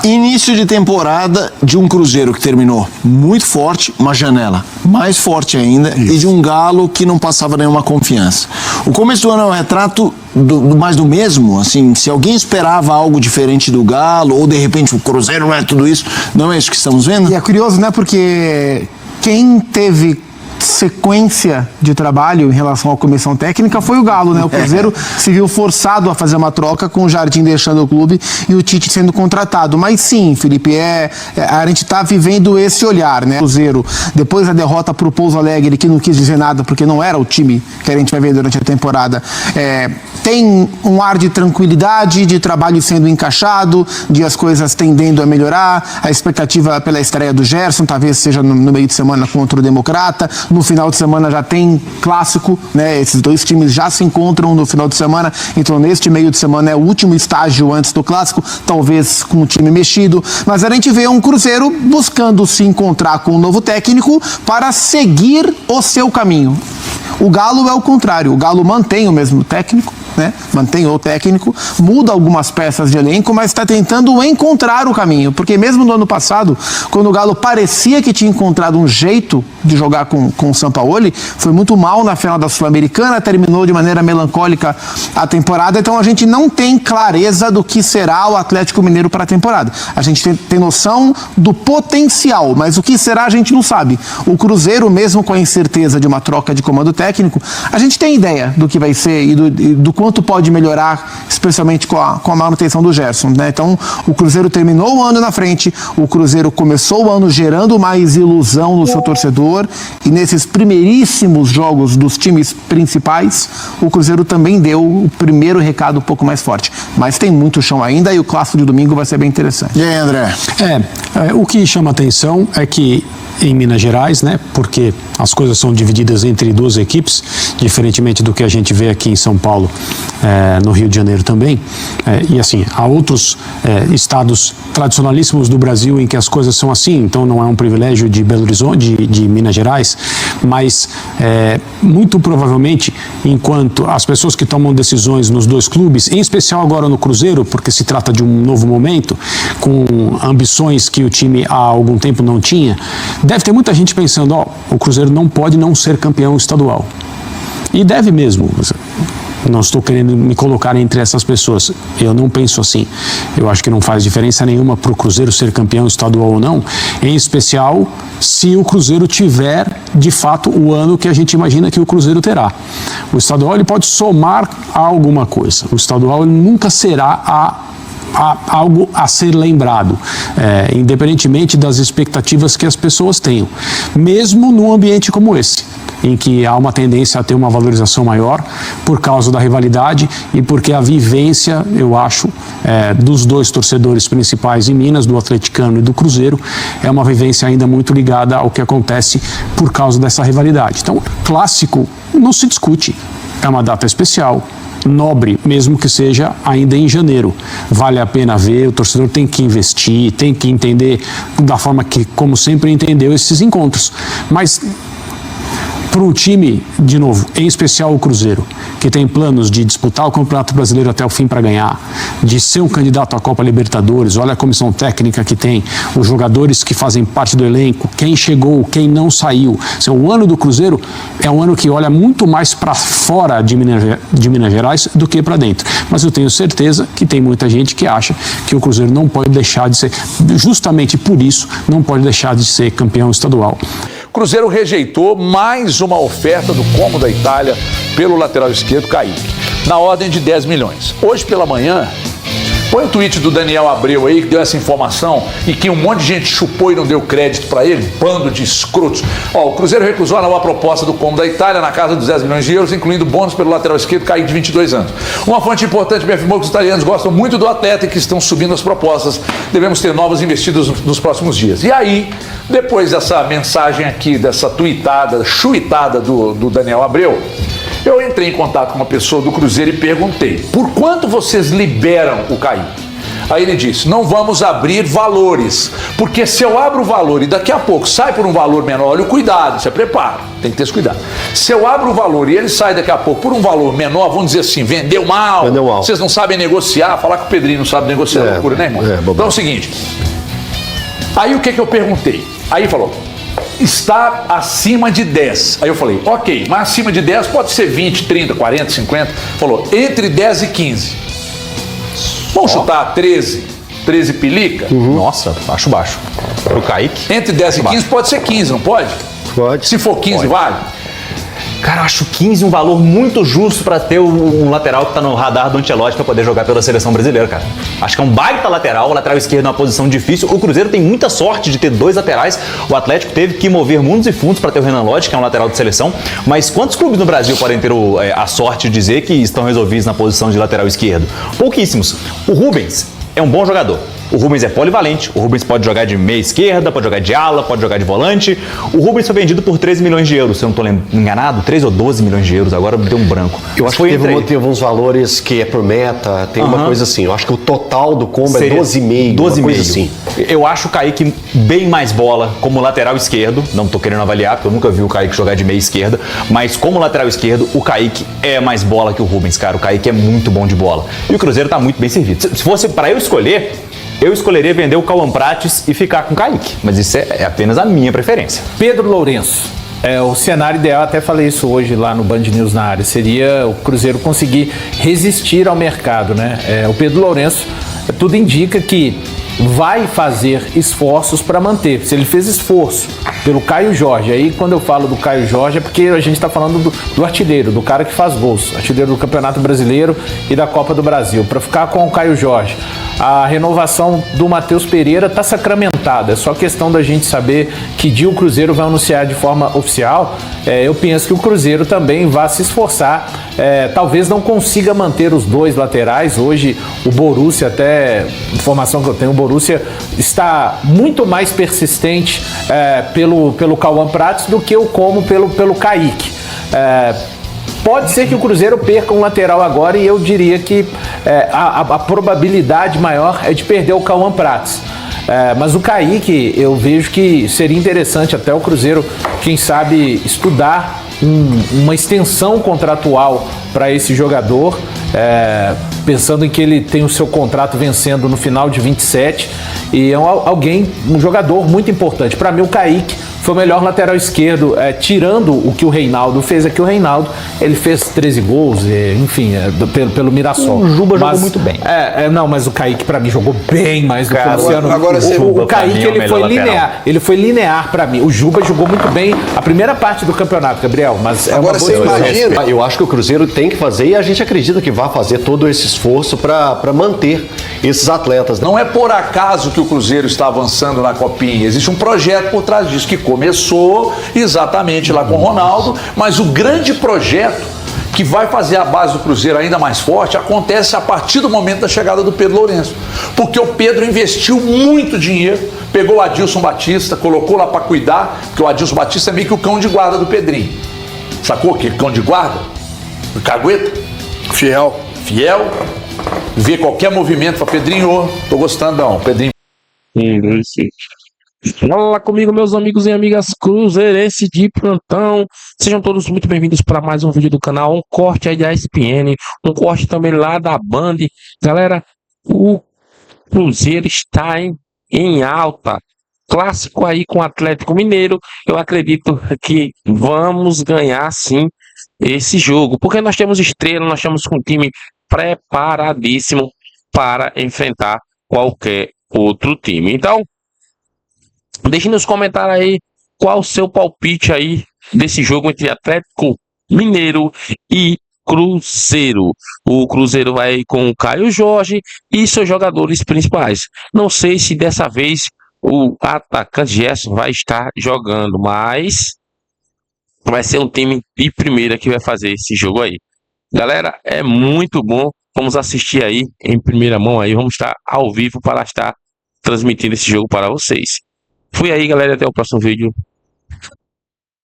Início de temporada de um Cruzeiro que terminou muito forte, uma janela mais forte ainda, e de um Galo que não passava nenhuma confiança. O começo do ano é um retrato mais do mesmo, assim, se alguém esperava algo diferente do Galo, ou de repente o Cruzeiro não é tudo isso, não é isso que estamos vendo? E é curioso, né, porque quem teve sequência de trabalho em relação à comissão técnica foi o Galo, né? O Cruzeiro se viu forçado a fazer uma troca com o Jardim deixando o clube e o Tite sendo contratado. Mas sim, Felipe, a gente está vivendo esse olhar, né? O Cruzeiro, depois da derrota para o Pouso Alegre, que não quis dizer nada porque não era o time que a gente vai ver durante a temporada, tem um ar de tranquilidade, de trabalho sendo encaixado, de as coisas tendendo a melhorar, a expectativa pela estreia do Gerson, talvez seja no meio de semana contra o Democrata. No final de semana já tem clássico, né? Esses dois times já se encontram no final de semana, então neste meio de semana é o último estágio antes do clássico, talvez com o time mexido, mas a gente vê um Cruzeiro buscando se encontrar com um novo técnico para seguir o seu caminho. O Galo é o contrário, o Galo mantém o mesmo técnico, né? Mantém o técnico, muda algumas peças de elenco, mas está tentando encontrar o caminho, porque mesmo no ano passado, quando o Galo parecia que tinha encontrado um jeito de jogar com o Sampaoli, foi muito mal na final da Sul-Americana, terminou de maneira melancólica a temporada, então a gente não tem clareza do que será o Atlético Mineiro para a temporada. A gente tem noção do potencial, mas o que será a gente não sabe. O Cruzeiro, mesmo com a incerteza de uma troca de comando técnico, a gente tem ideia do que vai ser e do quanto pode melhorar, especialmente com a manutenção do Gerson, né? Então, o Cruzeiro terminou o ano na frente, o Cruzeiro começou o ano gerando mais ilusão no seu torcedor, e nesses primeiríssimos jogos dos times principais, o Cruzeiro também deu o primeiro recado um pouco mais forte. Mas tem muito chão ainda e o clássico de domingo vai ser bem interessante. E aí, André? O que chama atenção é que em Minas Gerais, né, porque as coisas são divididas entre duas equipes, diferentemente do que a gente vê aqui em São Paulo, no Rio de Janeiro também, e assim, há outros estados tradicionalíssimos do Brasil em que as coisas são assim, então não é um privilégio de Belo Horizonte, de Minas Gerais, mas muito provavelmente, enquanto as pessoas que tomam decisões nos dois clubes, em especial agora no Cruzeiro, porque se trata de um novo momento, com ambições que o time há algum tempo não tinha, deve ter muita gente pensando, o Cruzeiro não pode não ser campeão estadual. E deve mesmo. Não estou querendo me colocar entre essas pessoas. Eu não penso assim. Eu acho que não faz diferença nenhuma para o Cruzeiro ser campeão estadual ou não, em especial se o Cruzeiro tiver, de fato, o ano que a gente imagina que o Cruzeiro terá. O estadual ele pode somar a alguma coisa. O estadual ele nunca será algo a ser lembrado, independentemente das expectativas que as pessoas tenham, mesmo num ambiente como esse, em que há uma tendência a ter uma valorização maior por causa da rivalidade e porque a vivência, eu acho, dos dois torcedores principais em Minas, do atleticano e do Cruzeiro, é uma vivência ainda muito ligada ao que acontece por causa dessa rivalidade. Então, clássico não se discute, é uma data especial, nobre, mesmo que seja ainda em janeiro. Vale a pena ver, o torcedor tem que investir, tem que entender da forma que, como sempre, entendeu esses encontros. Mas para um time, de novo, em especial o Cruzeiro, que tem planos de disputar o Campeonato Brasileiro até o fim para ganhar, de ser um candidato à Copa Libertadores, olha a comissão técnica que tem, os jogadores que fazem parte do elenco, quem chegou, quem não saiu. O ano do Cruzeiro é um ano que olha muito mais para fora de Minas Gerais do que para dentro. Mas eu tenho certeza que tem muita gente que acha que o Cruzeiro não pode deixar de ser, justamente por isso, não pode deixar de ser campeão estadual. Cruzeiro rejeitou mais uma oferta do Como da Itália pelo lateral esquerdo Kaique, na ordem de 10 milhões. Hoje pela manhã, põe o tweet do Daniel Abreu aí, que deu essa informação e que um monte de gente chupou e não deu crédito para ele, bando de escrotos. O Cruzeiro recusou a nova proposta do Como da Itália na casa dos 10 milhões de euros, incluindo bônus pelo lateral esquerdo Kaique, de 22 anos. Uma fonte importante me afirmou que os italianos gostam muito do atleta e que estão subindo as propostas. Devemos ter novos investidos nos próximos dias. E aí, depois dessa mensagem aqui, dessa chuitada do Daniel Abreu, eu entrei em contato com uma pessoa do Cruzeiro e perguntei: por quanto vocês liberam o Kaique? Aí ele disse, não vamos abrir valores, porque se eu abro o valor e daqui a pouco sai por um valor menor, olha o cuidado, você prepara, tem que ter esse cuidado. Se eu abro o valor e ele sai daqui a pouco por um valor menor, vamos dizer assim, vendeu mal, vocês não sabem negociar, falar que o Pedrinho não sabe negociar, loucura, né, irmão? Então é o seguinte, aí o que eu perguntei? Aí falou, está acima de 10. Aí eu falei, ok, mas acima de 10 pode ser 20, 30, 40, 50. Falou, entre 10 e 15. Vamos chutar 13 pilica? Nossa, acho baixo. Pro Kaique? Entre 10 e 15 pode ser 15, não pode? Pode. Se for 15, vale? Cara, eu acho 15 um valor muito justo pra ter um lateral que tá no radar do Ancelotti pra poder jogar pela seleção brasileira, cara. Acho que é um baita lateral, o lateral esquerdo é uma posição difícil. O Cruzeiro tem muita sorte de ter 2 laterais. O Atlético teve que mover mundos e fundos pra ter o Renan Lodge, que é um lateral de seleção. Mas quantos clubes no Brasil podem ter a sorte de dizer que estão resolvidos na posição de lateral esquerdo? Pouquíssimos. O Rubens é um bom jogador. O Rubens é polivalente, o Rubens pode jogar de meia esquerda, pode jogar de ala, pode jogar de volante. O Rubens foi vendido por 13 milhões de euros, se eu não estou enganado, 13 ou 12 milhões de euros, agora deu um branco. Eu acho que teve uns valores que é por meta, tem uma coisa assim, eu acho que o total do combo é 12,5, 12,5 assim. Eu acho o Kaique bem mais bola como lateral esquerdo, não estou querendo avaliar, porque eu nunca vi o Kaique jogar de meia esquerda, mas como lateral esquerdo, o Kaique é mais bola que o Rubens, cara, o Kaique é muito bom de bola. E o Cruzeiro está muito bem servido. Se fosse para eu escolheria vender o Cauã Prates e ficar com o Kaique, mas isso é apenas a minha preferência. Pedro Lourenço, o cenário ideal, até falei isso hoje lá no Band News na área, seria o Cruzeiro conseguir resistir ao mercado, né? O Pedro Lourenço, tudo indica que vai fazer esforços para manter. Se ele fez esforço pelo Caio Jorge, aí quando eu falo do Caio Jorge é porque a gente está falando do artilheiro, do cara que faz gols, artilheiro do Campeonato Brasileiro e da Copa do Brasil, para ficar com o Caio Jorge. A renovação do Matheus Pereira está sacramentada, é só questão da gente saber que dia o Cruzeiro vai anunciar de forma oficial. Eu penso que o Cruzeiro também vai se esforçar, talvez não consiga manter os 2 laterais. Hoje o Borussia, até informação que eu tenho, o Borussia está muito mais persistente pelo Cauã Prates do que o Como pelo Kaique. Pode ser que o Cruzeiro perca um lateral agora e eu diria que a probabilidade maior é de perder o Cauã Prates. Mas o Kaique, eu vejo que seria interessante até o Cruzeiro, quem sabe, estudar uma extensão contratual para esse jogador, pensando em que ele tem o seu contrato vencendo no final de 27 e é um jogador muito importante. Para mim, o Kaique foi o melhor lateral esquerdo, tirando o que o Reinaldo fez. Aqui o Reinaldo, ele fez 13 gols, enfim, pelo Mirassol. O Juba jogou muito bem. Não, mas o Kaique pra mim jogou bem mais do que o Luciano. Agora, o Kaique, ele foi linear pra mim. O Juba jogou muito bem a primeira parte do campeonato, Gabriel, mas agora você imagina. Eu acho que o Cruzeiro tem que fazer e a gente acredita que vai fazer todo esse esforço para manter esses atletas. Não é por acaso que o Cruzeiro está avançando na Copinha. Existe um projeto por trás disso, que começou exatamente lá com o Ronaldo, mas o grande projeto que vai fazer a base do Cruzeiro ainda mais forte acontece a partir do momento da chegada do Pedro Lourenço. Porque o Pedro investiu muito dinheiro, pegou o Adilson Batista, colocou lá para cuidar, porque o Adilson Batista é meio que o cão de guarda do Pedrinho. Sacou que cão de guarda? O cagueta? Fiel. Vê qualquer movimento para Pedrinho. Tô gostando, não. Pedrinho. Fala comigo, meus amigos e amigas cruzeirense de plantão. Sejam todos muito bem-vindos para mais um vídeo do canal. Um corte aí da ESPN, um corte também lá da Band. Galera, o Cruzeiro está em alta. Clássico aí com o Atlético Mineiro. Eu acredito que vamos ganhar sim esse jogo, porque nós temos estrela, nós temos um time preparadíssimo para enfrentar qualquer outro time. Então, deixe nos comentários aí qual o seu palpite aí desse jogo entre Atlético Mineiro e Cruzeiro. O Cruzeiro vai com o Caio Jorge e seus jogadores principais. Não sei se dessa vez o atacante Gerson vai estar jogando, mas vai ser um time de primeira que vai fazer esse jogo aí. Galera, é muito bom. Vamos assistir aí em primeira mão aí. Vamos estar ao vivo para estar transmitindo esse jogo para vocês. Fui aí, galera. Até o próximo vídeo.